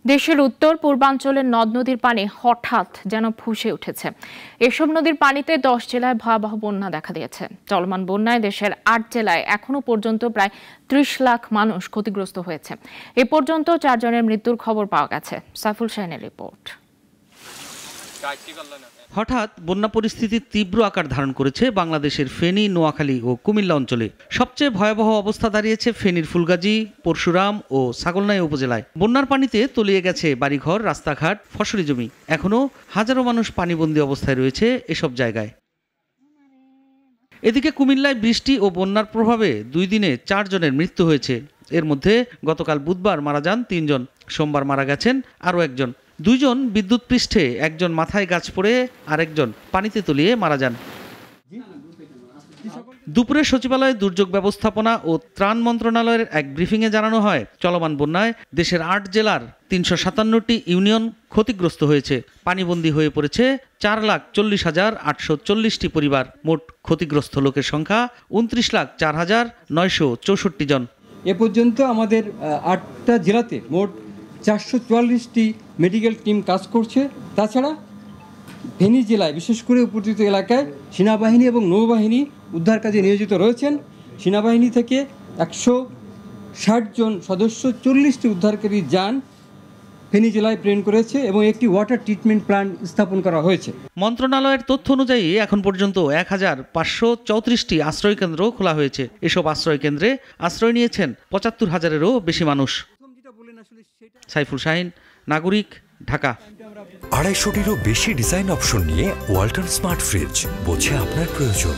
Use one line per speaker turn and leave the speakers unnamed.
দেশের উত্তর পূর্বাঞ্চলের নদ নদীর পানি হঠাৎ যেন ফুঁসে উঠেছে। এসব নদীর পানিতে 10 জেলায় ভয়াবহ বন্যা দেখা দিয়েছে। চলমান বন্যায় দেশের 8 জেলায় এখনো পর্যন্ত প্রায় 30 লাখ মানুষ ক্ষতিগ্রস্ত হয়েছে। এ পর্যন্ত 4 জনের মৃত্যুর খবর পাওয়া গেছে। সাইফুল শাহিনের রিপোর্ট।
হঠাৎ বন্যা পরিস্থিতির তীব্র আকার ধারণ করেছে বাংলাদেশের ফেনী, নোয়াখালী ও কুমিল্লা অঞ্চলে। সবচেয়ে ভয়াবহ অবস্থা দাঁড়িয়েছে ফেনীর ফুলগাজী, পরশুরাম ও ছাগলনাইয়া উপজেলায়। বন্যার পানিতে তলিয়ে গেছে বাড়িঘর, রাস্তাঘাট, ফসলি জমি। এখনও হাজারো মানুষ পানিবন্দী অবস্থায় রয়েছে এসব জায়গায়। এদিকে কুমিল্লায় বৃষ্টি ও বন্যার প্রভাবে 2 দিনে 4 জনের মৃত্যু হয়েছে। এর মধ্যে গতকাল বুধবার মারা যান 3 জন, সোমবার মারা গেছেন আরও 1 জন। 2 জন বিদ্যুৎ পৃষ্ঠে, 1 জন মাথায় গাছ পড়ে আরেকজন পানিতে তলিয়ে মারা যান। দুপুরে সচিবালয়ে দুর্যোগ ব্যবস্থাপনা ও ত্রাণ মন্ত্রণালয়ের এক ব্রিফিংয়ে জানানো হয়, চলমান বন্যায় দেশের 8 জেলার 357টি ইউনিয়ন ক্ষতিগ্রস্ত হয়েছে। পানিবন্দী হয়ে পড়েছে 4,40,840টি পরিবার। মোট ক্ষতিগ্রস্ত লোকের সংখ্যা 29,04,964 জন।
এ পর্যন্ত আমাদের 8টা জেলাতে মোট 444টি মেডিকেল টিম কাজ করছে। তাছাড়া ফেনী জেলায় বিশেষ করে উপযুক্ত এলাকায় সেনাবাহিনী এবং নৌবাহিনী উদ্ধার কাজে নিয়োজিত রয়েছেন। সেনাবাহিনী থেকে 160 জন সদস্য 40টি উদ্ধারকারী যান ফেনী জেলায় প্রেরণ করেছে এবং একটি ওয়াটার ট্রিটমেন্ট প্ল্যান্ট স্থাপন করা হয়েছে।
মন্ত্রণালয়ের তথ্য অনুযায়ী এখন পর্যন্ত 1534টি আশ্রয়কেন্দ্র খোলা হয়েছে। এসব আশ্রয়কেন্দ্রে আশ্রয় নিয়েছেন 75,000-এরও বেশি মানুষ। সাইফুল শাহিন, নাগরিক, ঢাকা।
250টিরও বেশি ডিজাইন অপশন নিয়ে ওয়ালটন স্মার্ট ফ্রিজ, বোঝে আপনার প্রয়োজন।